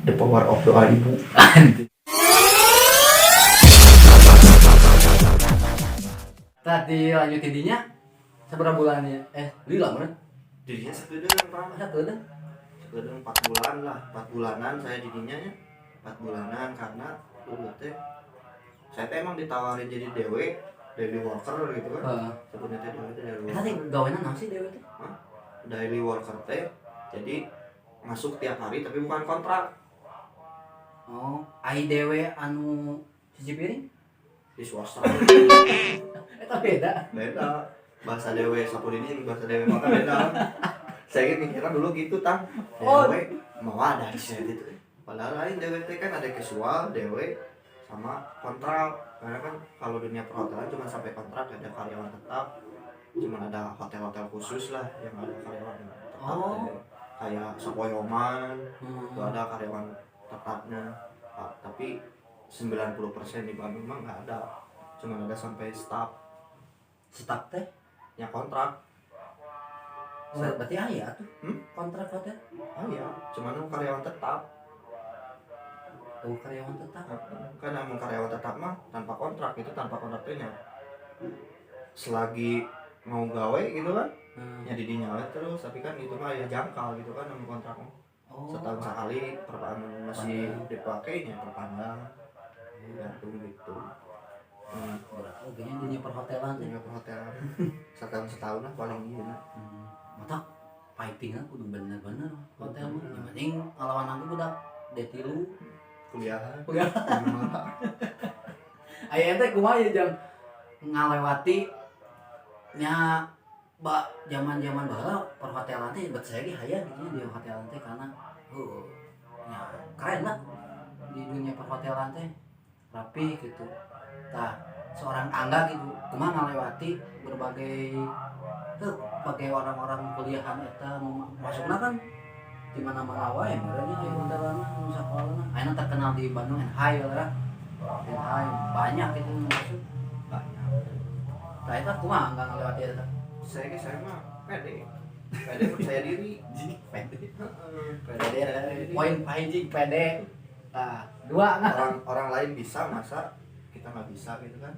The power of doa ibu. Tadi lanjut intinya seberapa bulannya? Lila mana? Didinya sekedeng Pak. Sekedeng. Sekedeng 4 bulan lah, 4 bulanan saya didinya ya. 4 bulanan karena dulu teh saya teh emang ditawarin jadi daily worker gitu kan. Sebutnya teh daily Tadi worker. gawean naon sih dewe teh? Daily worker teh jadi masuk tiap hari tapi bukan kontrak. Oh, ai dewe anu cuci piring? Di swasta. Eta beda. Beda. Bahasa dewe sapu dinding, bahasa dewe makan beda. Saya mikirnya dulu gitu tang. Dewe mau ada di sini gitu. Padahal lain dewe teh kan ada casual, dewe sama kontrak. Karena kan kalau dunia perhotelan cuma sampai kontrak, ada karyawan tetap. Cuma ada hotel-hotel khusus lah yang ada karyawan tetap. Kayak Sapoyoman, itu ada karyawan tetapnya. Tapi 90% di Bandung mah nggak ada. Cuma ada sampai staff. Staff teh? Ya kontrak. Berarti aya tuh. Kontrak hotel. Oh iya, cuman karyawan tetap. Oh, karyawan tetap. Kan emang karyawan tetap mah tanpa kontrak, itu tanpa kontraknya. Selagi mau gawe gitu kan, ya didinya terus, tapi kan itu mah ya jangkal gitu kan sama kontrak. Setahun sekali perpanjangan masih dipakainya perpanjang. Ya tuh gitu. Berarti kayaknya dunia perhotelan teh. Dunia perhotelan. Setahun lah paling gitu. Mata pipingnya kudu bener-bener hotel mah. Yang penting ngalawan aku budak D3 kuliahan. Aya teh kumaha ya jam ngalewati nya zaman-zaman baheula perhotelan teh buat saya ge hayang gitu di hotelan teh karena ya keren lah di dunia perhotelan teh rapi gitu. Tah seorang Angga gitu kumaha ngalewati berbagai sebagai orang-orang kuliahan eta masukna kan di mana-mana wae merenya aya hotelan nu sakolana. Ayeuna terkenal di Bandung Enhai lah. Enhai banyak itu masuk. Banyak. Tah eta kumaha enggak ngalewati eta? Saya mah pede percaya diri. Pede. Pede. Poin paling pede. Tah, dua kan. Orang lain bisa, masa kita nggak bisa gitu kan?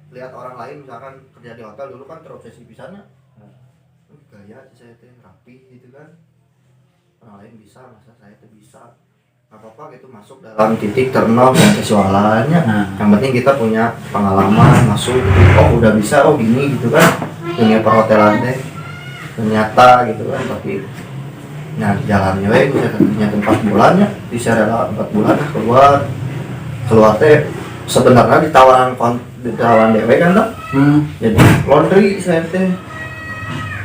Lihat orang lain misalkan kerja di hotel dulu kan terobsesi pisannya. Gaya saya teh rapi gitu kan. Orang lain bisa, masa saya tuh bisa. Gak apa-apa gitu masuk dalam titik terendah dan kesualannya. Yang penting kita punya pengalaman masuk. Oh udah bisa, oh gini gitu kan. Dunia perhotelan teh ternyata gitu kan, tapi nah jalannya we bisa ternyata 4 bulan ya, bisa rela 4 bulan keluar teh sebenarnya ditawaran dewe kan tuh. Jadi laundry saya teh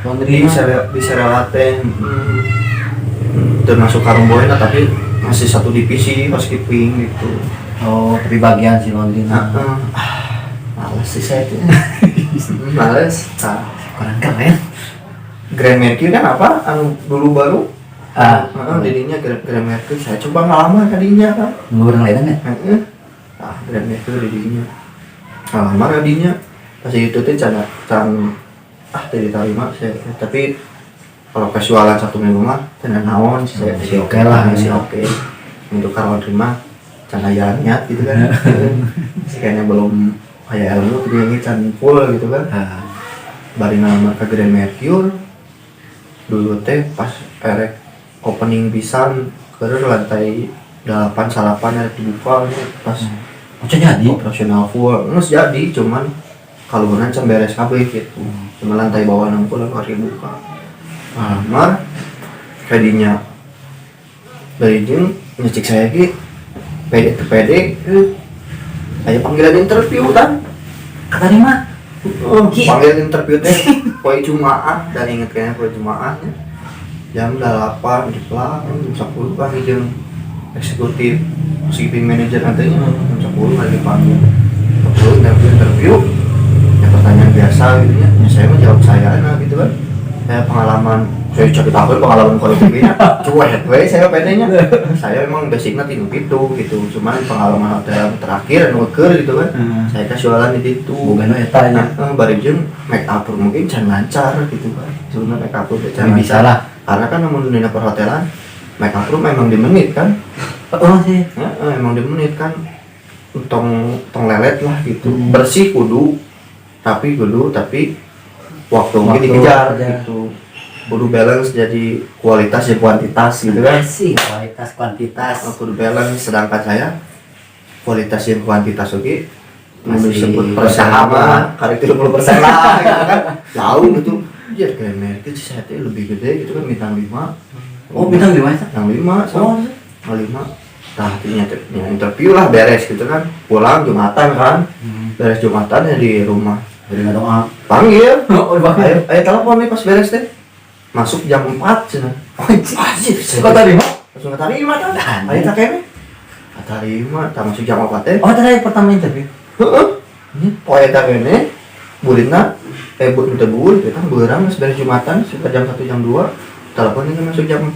laundry bisa rela teh termasuk karumboy lah, tapi masih satu divisi housekeeping gitu. Oh, tapi bagian si laundry. Males sih saya tuh. Males. Kurang keren. Grand Mercury kan apa? Anu dulu baru. Didinya Grand Mercury. Saya coba ngelamar tadinya kan. Orang lain kan? Grand Mercury didinya. Ngelamar tadinya. Pas itu tuh tadi terima saya. Tapi kalau casualan 1 minggu mah tenan naon saya masih oke lah, masih oke. Untuk karyawan terima canaya niat gitu kan. Kayaknya belum kayak lu jadi can full gitu kan. Bari ngelamar ke Grand Mercury dulu teh pas erek opening pisan ke lantai 8 salapan ada dibuka pas jadi operasional full nges jadi cuman kalau beneran can beres kabeh gitu. Cuma lantai bawah 60 hari buka. Ngelamar kadinya dari jeng ngecek saya ki pede aya panggilan interview kan kata ni mah panggilan interview teh poe Jumaah dan inget kayaknya poe Jumaahnya jam 8 di pelak jam 10 kan jeung eksekutif shipping manager nantinya jam 10 lagi panggil interview ya pertanyaan biasa gitu ya saya mah jawab saya gitu kan. Saya pengalaman, saya cari tahu pengalaman kolektifnya cuek saya pedenya. Saya memang basicnya tinggal gitu, cuman pengalaman hotel terakhir nuker gitu kan. Saya casualan di situ. Bukan eta nya. Bari jeung make up mungkin can lancar gitu kan. Sebenarnya make up can bisa lah. Karena kan namun dunia perhotelan make up room emang di menit kan. Oh sih. Ya, emang di menit kan. Tong lelet lah gitu. Bersih kudu tapi waktu dikejar gitu. Kudu balance jadi kualitas ya kuantitas gitu kan. Sih kualitas kuantitas. Kudu balance, sedangkan saya kualitas yang kuantitas oke. Masih Disebut persen mah kali 30% lah gitu kan. Jauh gitu. Ya kayak merek sih saya tuh lebih gede gitu kan bintang 5. Oh bintang 5 ya? Bintang 5 sama 5. Nah, akhirnya interview lah beres gitu kan. Pulang Jumatan kan. Beres Jumatan ya di rumah. Jadi nggak doa. Panggil. Oh panggil. Ayo telepon nih pas beres deh. Masuk jam 4 cina. Anjir. Kok tadi mah? Langsung kata terima kan. Ayo tak kene. Kata terima, tak masuk jam 4 teh. Oh tadi pertama interview. Heeh. Poe tak kene. Bulina buat minta bul, kita beurang beres Jumatan sekitar jam 1 jam 2. Teleponnya masuk jam 4.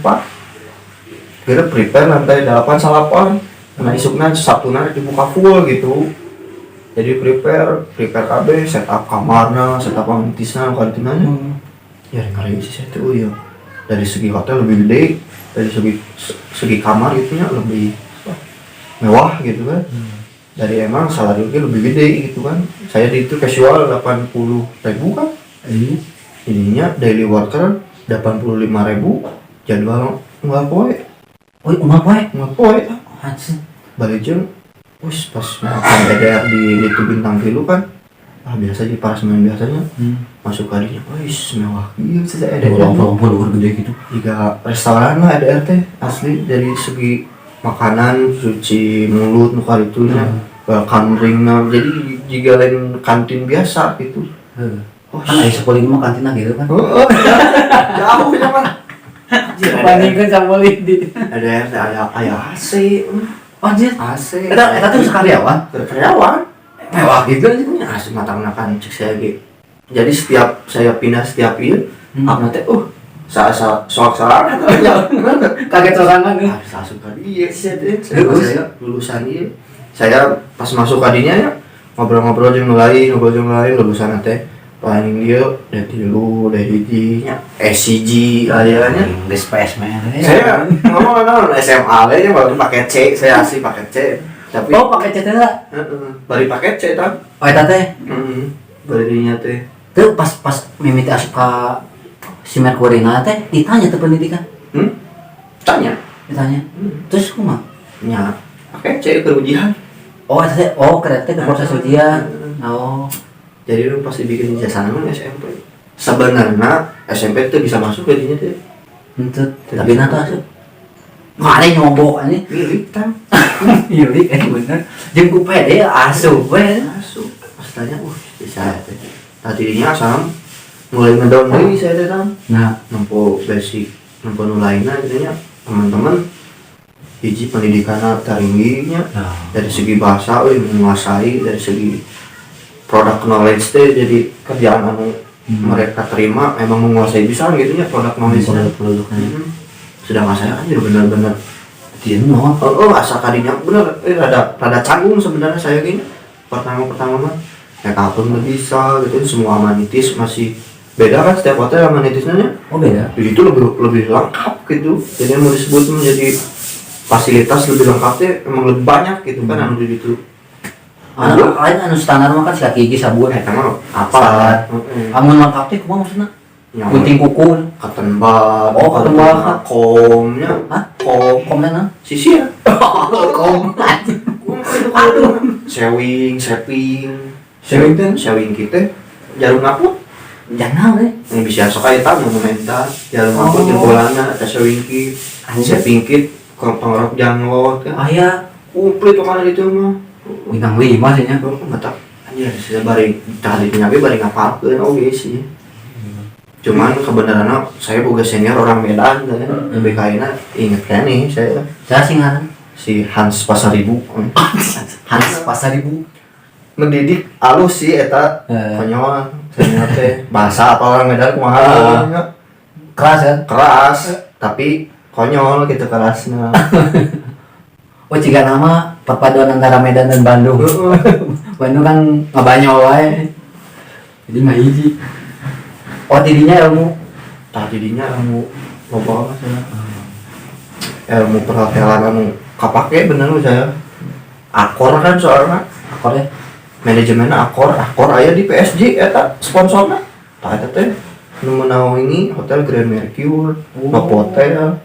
Kira prepare lantai 8 salapan. Nah isukna Sabtuna dibuka full gitu. Jadi prepare KB, setup kamarna, setup pamitisna, kantinanya. Ya kali sih saya tuh ya. Dari segi hotel lebih gede, dari segi kamar itunya lebih mewah gitu kan. Dari emang salarinya lebih gede gitu kan. Saya di itu casual 80.000 kan. Ininya daily worker 85.000, jadwal nggak poe. Oh nggak poe. Anjir. Balik jam, pas makan EDR di itu bintang 3 kan. Biasa di parasmen biasanya masuk kalinya, mewah iya sih EDR. Luar gede gitu. Jika restoran lah EDR teh asli dari segi makanan, cuci mulut, nuka itunya, welcome drinknya, jadi jika lain kantin biasa gitu. Kan ada sekolah mah kantinnya gitu kan. Jauh ya mah. Bandingkan sama Lidi. EDR ada AC. Anjir. AC. Eta tuh karyawan. Mewah gitu aja asli matangna kan cek saya gitu. Jadi setiap saya pindah setiap iya, apa teh soal salah Kaget sorangan nih. Saya suka dia sih saya lulusan dia. Saya pas masuk kadinya ya ngobrol-ngobrol jeung lain lulusan teh planning dia dari hiji SCG ayahnya Space man. saya ngomong SMA nya baru pakai C, saya asli pakai C. Tapi pakai C teh lah. bari pakai C tah. Oh eta teh. Bari nya teh. Tuh pas mimiti asup ka si Merkurina teh ditanya tuh pendidikan. Ditanya. Terus kumaha? Nya pakai C ke ujian. Oh eta teh kereta ke proses ujian. Oh. Jadi lu pasti bikin ijazah nama SMP. Sebenarnya SMP tuh bisa masuk ke dinya teh. Henteu, tapi na tuh asup. Mana nyogok ini? Milik tang. Milik bener. Jeung ku pede asup we. Masuk. Pas tanya, bisa teh. Tadinya asal mulai ngedown deui saya teh tang. Nah, Nempo basic, nempo nu lainna gitu nya. Teman-teman hiji pendidikanna tingginya dari segi bahasa menguasai, dari segi produk knowledge teh jadi kerjaan anu mereka terima emang menguasai bisa gitu ya produk knowledge produknya. Sedangkan saya kan jadi benar-benar dia mau asa kadinya bener rada canggung sebenarnya saya gini pertama mah ya kapun nggak bisa gitu semua amenities masih beda kan setiap hotel amenitisnya. Beda jadi itu lebih lengkap gitu jadi mau disebut menjadi fasilitas lebih lengkapnya emang lebih banyak gitu kan anu di situ. Lain anu standar mah kan sikat gigi sabun. Emang apa? Amun lengkap teh kumaha maksudna? Gunting kuku. Cotton bud. Cotton bud. Komnya. Hah? Kom mana? sisir. Kom. Aduh. Shewing kita. Jarum ngaput. Jangan we. Yang bisa sok aya tah monumental. Jarum ngaput jeung bolana ada shewing kit. Shewing kit pengrok jangot. Aya komplit pokoknya itu mah. bintang 5 sih nya. Mata anjir saya bari tadi nyabe bari ngapalkeun oge sih. Cuman kebenarannya saya boga senior orang Medan kan. Lebih kaina inget kan nih saya. Saya sih ngaran Si Hans Pasaribu. Hans Pasaribu. Mendidik alus sih eta konyol senior teh. Bahasa apa orang Medan kumaha? Keras kan? Keras, tapi konyol gitu kerasnya. Oh jika nama perpaduan antara Medan dan Bandung. Bandung kan ngabanyol wae. Jadi mah hiji. Oh tidinya ilmu. Tadinya ilmu loba saya. ilmu perhotelan anu kapake bener saya. Akor kan soalnya Akor ya. manajemen akor aya di PSG eta sponsorna. Tah eta teh nu menawa ini hotel Grand Mercure, Novotel.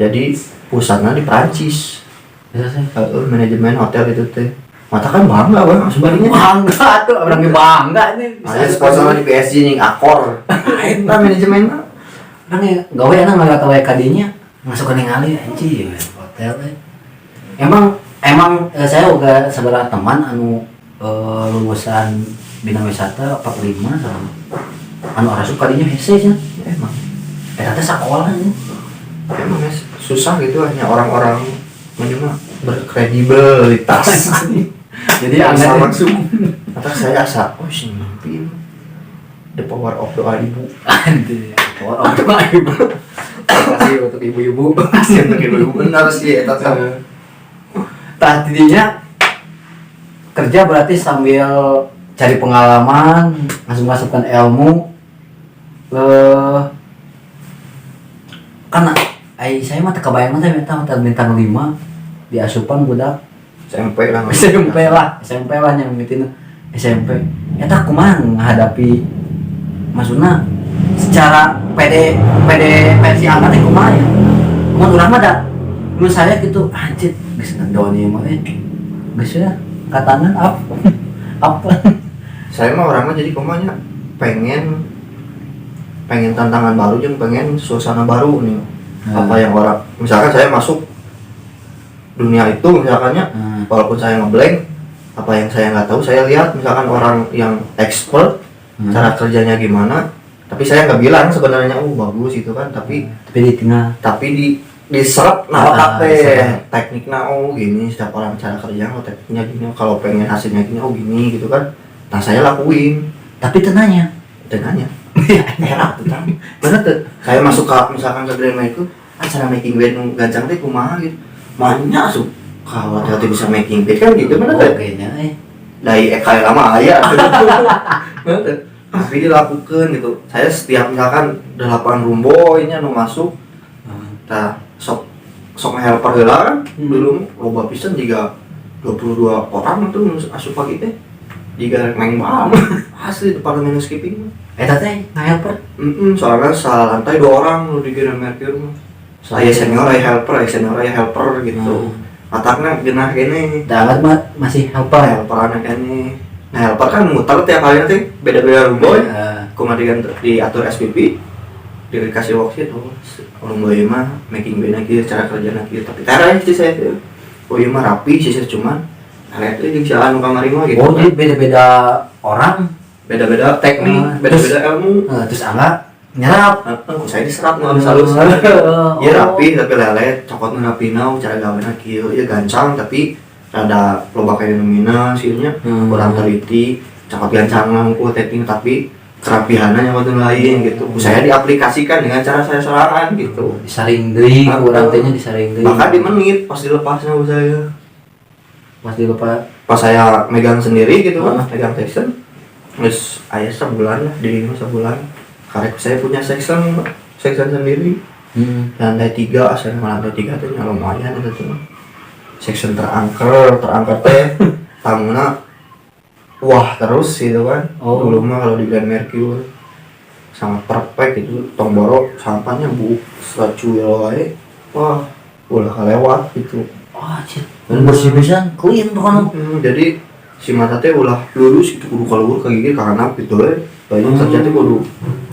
Jadi pusatnya di Prancis. Bisa sih. Manajemen hotel itu teh. Mata kan bangga bang, sebenarnya. Bangga tuh, orang bangga nih. Ada sponsornya di PSG nih akor. Eta manajemenna. Orang ya gawe enak ngeliat wae kadinya masuk ke ningali anjing hotel teh. Emang saya juga sebelah teman anu lulusan bina wisata 45 sama anu arasup kadinya hese nya Emang eta teh sakola nya. emang susah gitu hanya orang-orang minimal berkredibilitas. Jadi Bisa aneh langsung. Atau saya asa, oh sih mimpi the power of doa ibu. anjing. Orang tua ibu. Kasih untuk ibu-ibu. Yang ibu benar sih eta teh. Tah tidinya kerja berarti sambil cari pengalaman, masukkan ilmu. Karena saya mah teu kabayang teh eta hotel bintang 5 di asupan budak SMP lah. SMP lah yang mitin SMP. Eta kumaha menghadapi maksudna secara PD versi angkat teh kumaha ya. Mun urang mah da menurut saya gitu anjir geus ngedoan ieu mah geus ya katangan apa. Saya mah orangnya jadi komanya pengen tantangan baru jeung pengen suasana baru nih. Apa yang orang misalkan saya masuk dunia itu misalkannya walaupun saya ngeblank apa yang saya nggak tahu saya lihat misalkan orang yang expert cara kerjanya gimana tapi saya nggak bilang sebenarnya bagus itu kan tapi di tengah diserap otak teh tekniknya gini setiap orang cara kerja tekniknya gini kalau pengen hasilnya gini gini gitu kan nah saya lakuin tapi tenanya enak tuh kan bener tuh saya masuk ke misalkan ke Grand itu cara making bed gancang teh kumaha gitu banyak asup kalau hati bisa making bed kan gitu bener tuh dari kali lama aya bener tapi dilakukan gitu saya setiap misalkan 8 room boy nya nu masuk nah sok helper heula kan dulu loba pisan juga 22 orang tuh asup pagi teh jika main malam asli depan menu skipping eta teh helper soalnya salah lantai 2 orang lu di Grand Mercure saya senior aya helper gitu ataknya genah gini dapat mah masih helper anak ini nah helper kan muter tiap hari nanti beda-beda room boy kemudian diatur SPP dikasih worksheet room boy mah making bed lagi cara kerja lagi tapi cara sih saya oh iya mah rapi sih cuman lihat itu jalan kamar mah gitu jadi beda-beda orang beda-beda teknik beda-beda ilmu terus anggap nyerap saya diserap nggak bisa halus ya rapi tapi lele cokot rapi nau cara gawena kieu ya gancang tapi rada loba kayak nomina sihnya kurang teliti cokot gancang ngangku teknik tapi kerapihannya waktu lain gitu saya diaplikasikan dengan cara saya serangan gitu disaring deui kurang tehnya disaring deui bahkan di menit pas dilepasnya saya pas saya megang sendiri gitu kan megang section terus ayah sebulan lah di sebulan karena saya punya section sendiri lantai 3 asal lantai 3 tuh lumayan itu tuh section terangker teh tamuna wah terus gitu kan dulu mah kalau di Grand Mercure sangat perfect itu tomboro sampahnya secuil wae wah ulah kelewat gitu shit bersih pisan clean tuh kan jadi si mata teh ulah lurus itu kudu keluar ke gigi karena gitu banyak kerja teh kudu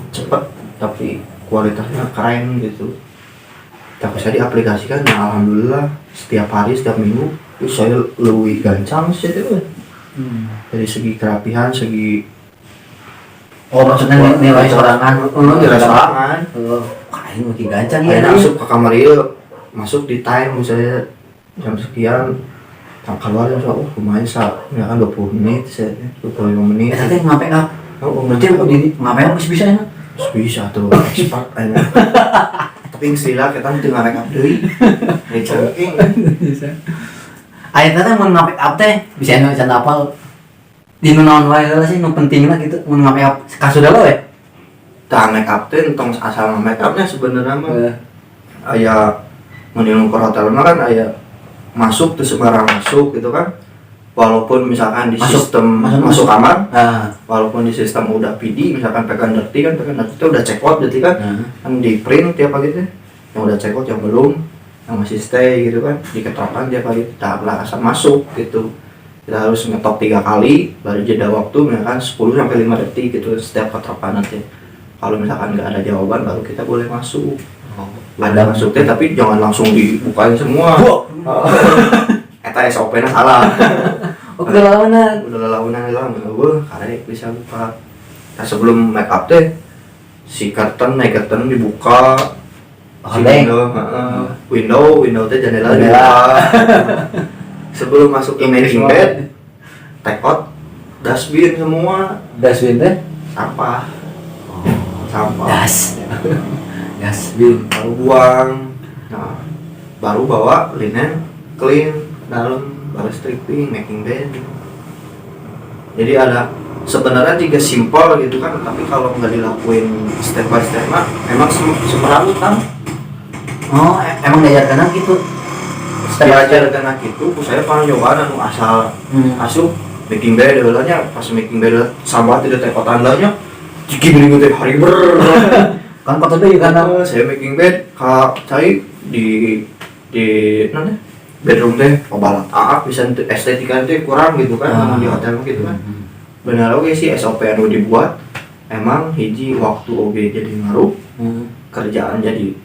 cepet tapi kualitasnya keren gitu tapi saya diaplikasikan ya alhamdulillah setiap hari setiap minggu itu saya lebih gancang sih itu dari segi kerapihan segi maksudnya nilai sorangan kain lebih gancang ya masuk ke kamar itu masuk di time misalnya jam sekian keluar jam lumayan ya kan 20 menit 25 menit tadi ngapain up berarti ngapain bisa ya bisa tuh expert aja tapi istilah kita itu ngapain up deh recharging akhirnya mau ngapain up teh bisa anu can apal di naon wae sih nu penting lah gitu mau ngapain up kasuda lo ya tak make up teh tong asal make upnya sebenarnya mah aya Menilai perhotelan kan aya masuk tuh sembarang masuk gitu kan, walaupun misalkan di sistem masuk kamar, walaupun di sistem udah PD misalkan pekan dirty itu udah check out berarti kan, kan di print tiap pagi tuh yang udah check out, yang belum yang masih stay gitu kan diketerapkan tiap pagi tahap asal masuk gitu. Kita harus ngetop 3 kali baru jeda waktu misalkan 10-5 detik gitu setiap keterapan nanti. Kalau misalkan nggak ada jawaban baru kita boleh masuk. Ada masuknya tapi jangan langsung dibukain semua. Eta SOP-nya salah. Udah lalawanan hilang, karena bisa buka. Nah sebelum make up teh si curtain dibuka, si window teh jendela dibuka. Sebelum masuk ke making bed, take out dustbin semua. Dustbin teh sampah. Dustbin baru buang. Nah baru bawa linen clean dalam, baru stripping, making bed. Jadi ada sebenarnya 3 simpel gitu kan, tapi kalau nggak dilakuin step by step mah emang semerawut kan. Emang diajarkan gitu. Diajarkan gitu, saya pernah nyoba anu asal asup making bed heulanya, pas making bed sambat tidak teh tandanya ciki minggu teh hari kan kata deui kana saya making bed ka cai di mana bedroom teh obalat bisa estetika teh kurang gitu kan, di hotel gitu kan. Benar oke sih SOP anu dibuat emang hiji waktu oge jadi ngaruh, kerjaan jadi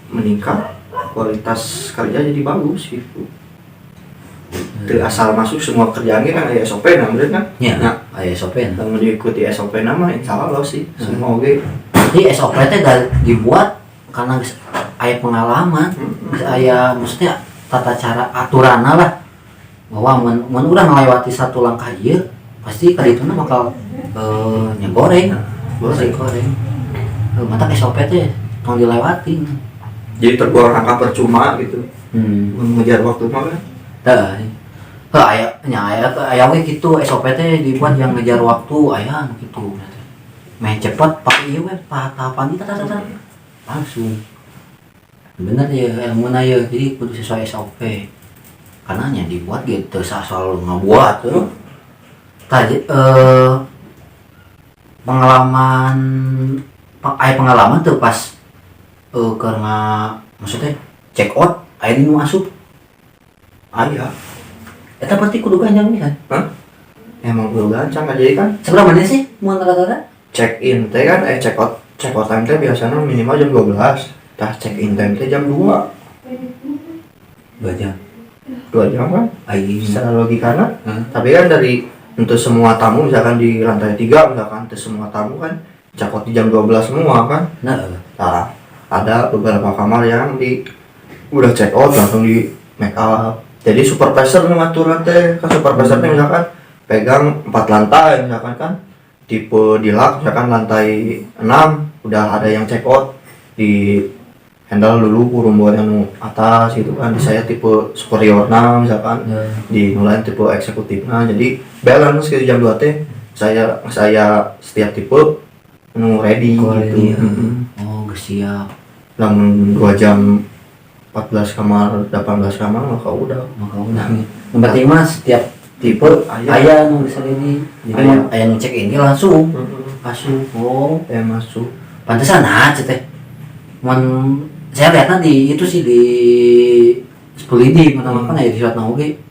meningkat, kualitas kerja jadi bagus gitu. Asal masuk semua kerjaan kan ada SOP bener kan? Iya, ada SOP. Kalau diikuti SOP nama insya Allah sih semua oke. Jadi SOP teh dibuat karena aya pengalaman, aya maksudnya tata cara aturanna lah. Bahwa mun urang ngelewati satu langkah ieu pasti kadituna bakal goreng. Mata SOP teh tong dilewati. Jadi terbuang angka percuma gitu. Mengejar waktu mah kan. Aya we kitu SOP teh dibuat yang ngejar waktu aya gitu. Main cepet pakai ieu we tahapan kita langsung. Bener ya mun aya jadi kudu sesuai SOP. Karena nya dibuat gitu asal ngabuat tuh. Tadi pengalaman tuh pas karena maksudnya check out aya nu asup aya eta berarti kudu ganjang nih kan? Emang kudu gancang aja kan. Seberapa menit sih mun rata-rata? Check in teh kan check out time teh biasanya minimal jam 12. Tah check in time teh jam 2. 2 jam. 2 jam kan? Secara logikana. Tapi kan dari untuk semua tamu misalkan di lantai 3 misalkan untuk semua tamu kan check out di jam 12 semua kan. Nah, ada beberapa kamar yang udah check out langsung di make up. Jadi supervisor ngatur teh kan, supervisor teh misalkan pegang 4 lantai misalkan kan, tipe dilak misalkan lantai 6 udah ada yang check out, di handle dulu kurung buat yang atas gitu kan. Di saya tipe superior misalkan, di mulai tipe eksekutifnya. Jadi balance ke jam 2 teh saya setiap tipe ready gitu. Oh siap. Namun 2 jam 14 kamar, 18 kamar maka udah. Berarti mas setiap tipe aya nu bisa ini. Jadi aya nu check in langsung. Masuk. Masuk. Pantesan teh. Saya lihatnya di itu sih di Sepulidi kan aya di surat oge.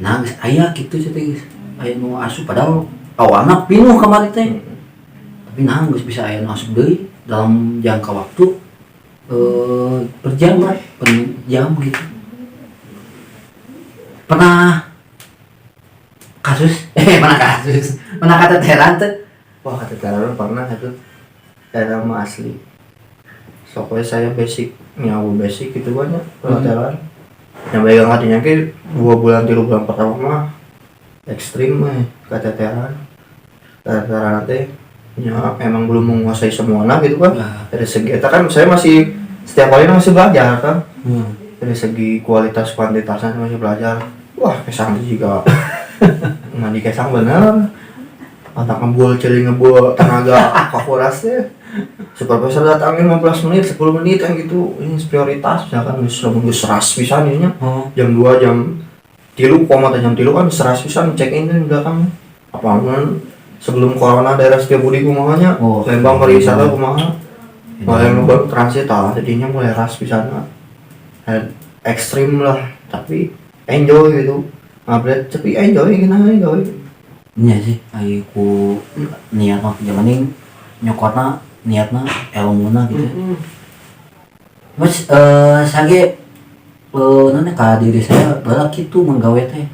Nah, aya kitu teh guys. Aya nu asup padahal awana pinuh kamar teh. Tapi geus bisa aya nu asup deui dalam jangka waktu per jam gitu. Pernah keteteran tuh? Wah keteteran pernah itu. Daerah mah asli. Soalnya saya nyawa basic gitu banyak keteteran. Yang pegang hatinya ke 2 bulan 3 bulan pertama mah ekstrim keteteran. Keteteran teh ya emang belum menguasai semuanya gitu kan. Dari segi eta kan saya masih setiap kali masih belajar kan. Dari segi kualitas kuantitasnya masih belajar. Wah kesang juga mandi kesang bener. Mata ngebul celi ngebul tenaga kakurasnya supervisor datang 15 menit 10 menit yang gitu, ini prioritas misalkan geus seras pisan ieu nya. Jam 2 jam 3 jam 3 kan seras pisan check in di belakang. Apaan sebelum corona daerah Setiabudi kumahanya, Lembang pariwisata kumaha. Mulai ngebang transit jadinya mulai ras pisan. Ekstrim lah, tapi enjoy gitu. Ngabret tapi enjoy gina enjoy. Iya sih, aku niat mah jamaning nyokotna niatna ilmuna gitu. Mas sage nana ka diri saya baheula kitu menggawe teh.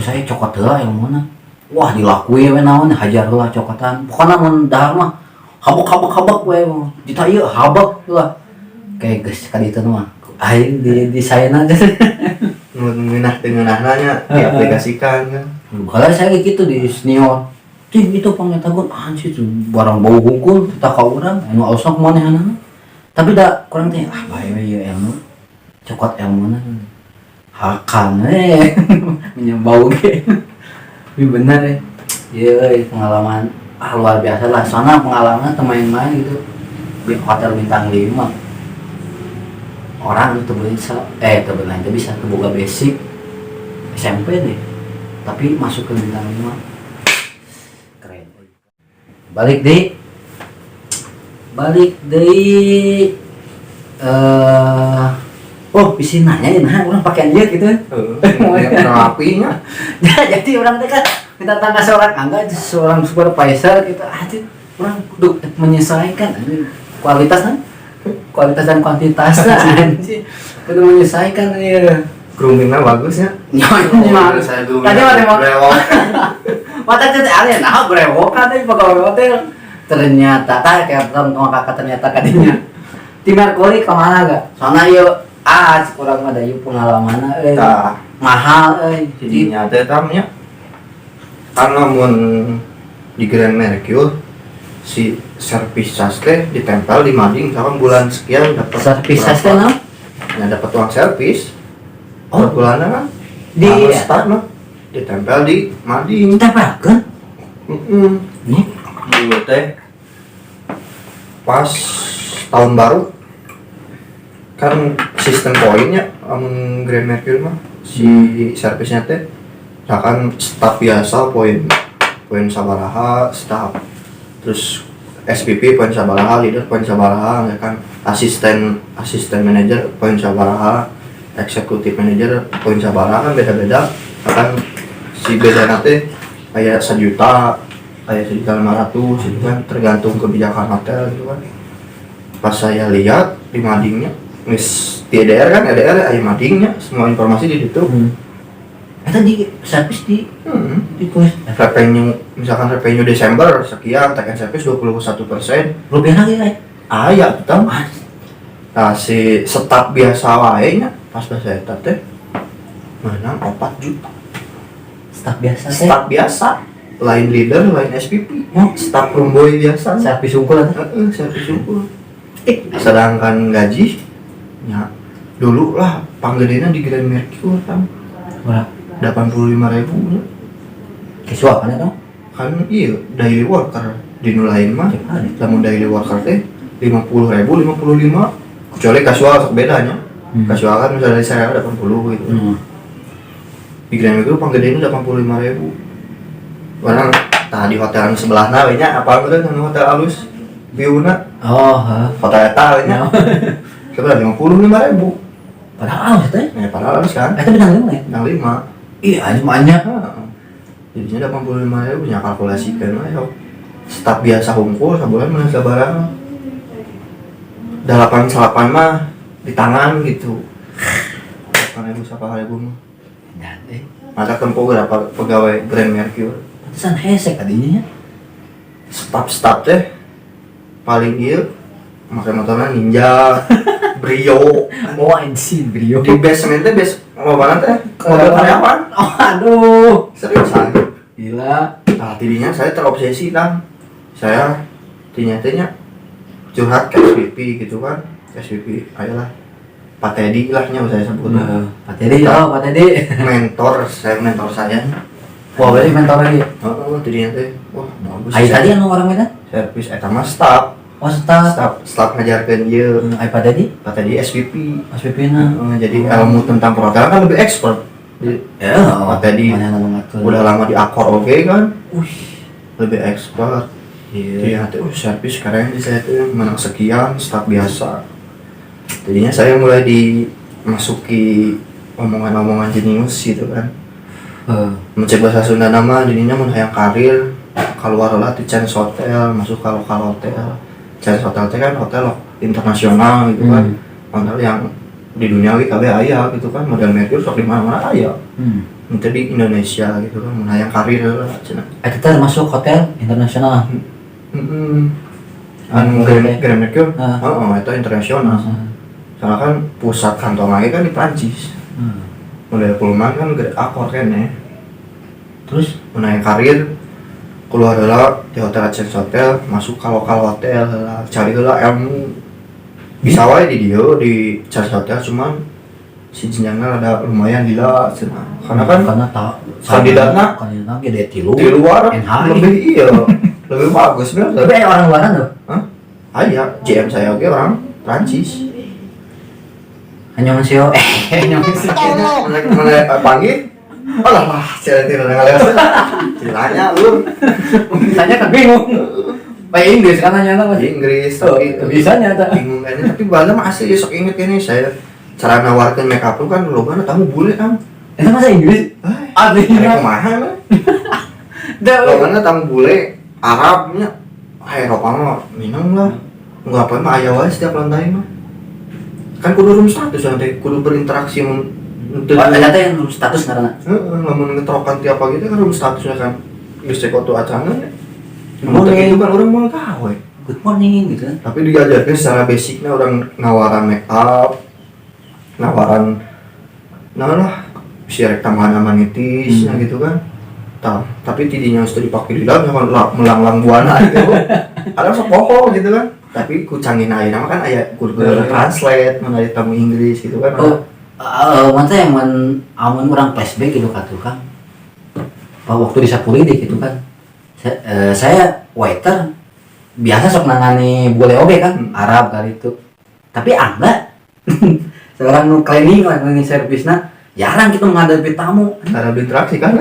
Saya cokot heula ilmuna. Wah dilakui we naon hajar heula cokotan. Pokona mun dahar mah habak we. Dita ieu habak heula. Kayak geus ka ditu mah. Aing di saena aja. Ngeunah teu ngeunahna diaplikasikan kan. Kalau saya kayak gitu di senior, cing itu pengetahuan anjir tuh barang bau hukum kita kau orang, anu ausah kemana anak. Tapi dah kurang teh bae ya ilmu, cokot ilmu na, hakan menyembau ge, tapi benar pengalaman luar biasa lah. Soalnya pengalaman teman-teman gitu, di hotel bintang 5 orang itu bisa terbuka basic SMP deh. Tapi masuk ke bintang 5 keren. Balik deh bisa nanya orang pakaian dia gitu rapinya. Jadi orang teh kan minta tangga seorang angga seorang supervisor gitu orang kudu menyesuaikan kualitas dan kuantitas kudu menyesuaikan ya. Groomingnya bagus ya. Saya dulu. Tadi mata teh alien brewok tadi pegawai hotel. Ternyata kayak kakak ternyata kadinya. Di Mercury ke mana gak? Soalnya yuk kurang ada yuk pengalaman mahal jadi nyata tamnya. Karena mun di Grand Mercure si servis cas teh ditempel di mading sama bulan sekian dapat servis cas teh dapat uang servis. Bulannya kan di start mah ditempel di mading. Ditempelkeun? Nih dulu teh pas tahun baru kan sistem poinnya Grand Mercure mah si servisnya teh misalkan staff biasa poin sabaraha staff, terus SPP poin sabaraha, leader poin sabaraha, ya kan asisten manajer poin sabaraha, eksekutif manajer poin sabaraha kan beda-beda. Kan si beda nanti kayak 1 juta, kayak 1.500.000 itu kan tergantung kebijakan hotel gitu kan. Pas saya lihat di madingnya mis TDR kan EDR aya madingnya semua informasi di situ. Eta di servis di revenue misalkan revenue Desember sekian, taken servis 21%. Rupiah lagi aya betul. Nah si staff biasa wae nya pas bahasa eta teh menang 4 juta. Staff biasa lain leader lain SPP. Staff roomboy biasa servis unggul servis unggul. Sedangkan gaji nya dulu lah panggedena di Grand Mercure kan 85.000 nya. Kiswa kan itu? Kan iya daily worker di nulain mah lamun daily worker teh 50.000 55 kecuali casual bedanya. Casual kan misalnya dari saya 80 gitu. Di Grand Mercure panggedena 85.000. Orang tadi hotel sebelah na we nya apa gitu kan hotel alus Viuna. Hotel eta we nya. Sebenarnya 55.000. Padahal alus teh. Padahal alus kan. Eta bintang 5 ya? Bintang 5. Iya, banyak. Jadinya 85.000 punya kalkulasikan lah ya. Staf biasa hungkul sabulan mana sabarang. 88 mah di tangan gitu. 8.000 mah. Masa tempo berapa pegawai Grand Mercure? Pantesan hesek tadinya ya. Staf teh paling ieu make motorna Ninja, Brio. Anjing Brio. Di basement teh mana teh mobil karyawan. Aduh, seriusan. Gila. Nah, tidinya saya terobsesi kan. Saya tinya curhat ke SPP gitu kan. SPP ayolah. Pak Teddy lah nya saya sebut. Pak Teddy. Mentor saya. Wah, berarti mentor lagi. Tidinya teh. Wah, bagus. Ayo tadi anu orang Medan? Servis eta mah staff. Oh, staf staf ngajarkeun ieu iPad tadi SPP. SPP na. Jadi ilmu tentang perhotelan kan lebih expert. Ya, tadi udah lama di Accor oke kan. Lebih expert. Iya, tuh servis sekarang di saya tuh menang sekian staf biasa. Jadinya saya mulai dimasuki omongan-omongan jenius gitu kan. Mencek bahasa Sunda nama jadinya mun hayang karir keluar lah di Chance Hotel, masuk ke lokal hotel. Chance Hotel teh kan hotel internasional gitu kan. Hotel yang di duniawi kabeh aya gitu kan, model Mercure sok di mana-mana aya. Itu di Indonesia gitu kan, mun hayang karir lah cenah. Eta teh masuk hotel internasional. Anu Grand Mercure, itu internasional. Soalnya kan pusat kantong lagi kan di Prancis. Model Pullman kan gede Accor kan ya. Terus menaik karir keluar adalah di hotel Chance Hotel, masuk ke lokal hotel lah, cari lah ilmu. Bisa wae di dia di Chance Hotel, cuman si jenjangnya ada lumayan gila cenah. Karena kandidatnya gede di luar lebih lebih bagus bener. Tapi orang luaran tuh. Aya GM saya oke orang Prancis. Annyeonghaseyo. Mulai panggil. Alah, saya tidak ngeliat. Ceritanya lu. Misalnya kan bingung. Pakai Inggris kan nanya apa? Inggris tapi bisanya ta. Bingung kan. Tapi bala mah asli sok inget ini saya cara nawarkan make up lu kan lobana tamu bule kan. Itu bahasa Inggris. Aslinya kumaha mah. Lobana tamu bule Arabnya. Eropa mah minum lah. Enggak apa mah aya wae setiap lantai mah. Kan kudu room status nanti kudu berinteraksi ada yang room status karena ngomong ngetrokan tiap pagi itu kan room statusnya kan bisa foto acara ya itu kan orang mau gawe good morning gitu kan. Tapi diajarkan secara basicnya orang nawaran make up nawaran lah siarek tambahan amenitis gitu kan tapi tidinya sudah dipakai di dalam kan melanglang buana gitu ada sepoho gitu kan tapi kucangin aja nama kan ayat Google Translate mengenai tamu Inggris gitu kan. Masa yang amun orang flashback gitu kan tuh kan waktu di Sapuri deh gitu kan saya waiter biasa sok nangani bule obe kan Arab kali itu tapi angga seorang cleaning servisnya jarang kita menghadapi tamu karena berinteraksi kan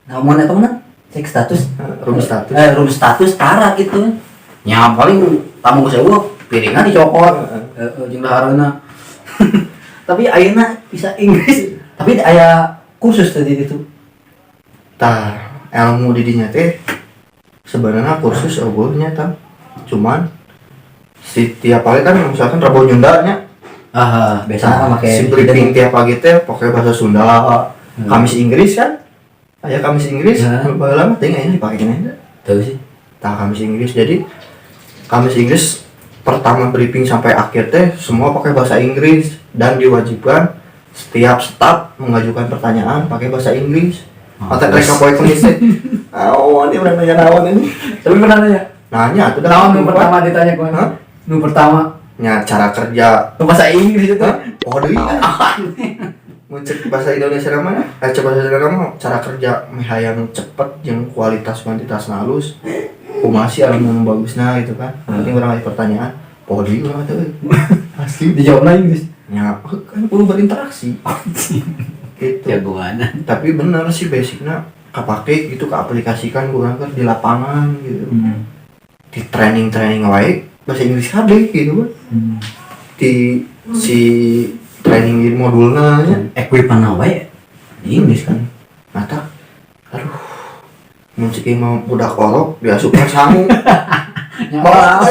namun itu mana cek status room status tara gitu nya paling tamu ke saya piringan dicokot jumlah harana tapi ayeuna bisa Inggris tapi aya kursus tadi itu ilmu didinya teh sebenarnya kursus eueuhnya cuman setiap pagi kan misalkan Rabu Nyundanya biasanya pakai si briefing tiap pagi teh pakai bahasa Sunda Kamis Inggris kan aya Kamis Inggris baheula mah teh ini dipakai aja tahu sih Kamis Inggris jadi Kamis Inggris pertama briefing sampai akhir teh semua pakai bahasa Inggris dan diwajibkan setiap staf mengajukan pertanyaan pakai bahasa Inggris. Atau mereka poin Inggris teh. Ini pernah nanya naon ini. Tapi pernah nanya. Nanya tuh naon pertama ditanya kau. Nu pertama nya cara kerja bahasa Inggris itu. Oh deui. Mau cek bahasa Indonesia mana? Coba bahasa Indonesia mah cara kerja hayang cepet jeung kualitas kuantitas halus. Kumaha sih anu bagusna gitu kan. Nanti orang ada pertanyaan, podi urang teh. Asli dijawabna Inggris. Ya, kan perlu berinteraksi. Gitu. Jagoan. Tapi bener sih basicnya kapake gitu keaplikasikan kurang kan di lapangan gitu. Di training wae bahasa Inggris kabeh gitu kan. Di si training di modulnya nya equipment wae di Inggris kan. Mata aduh mun cik mau budak orok diasupna sangu. Nyawa.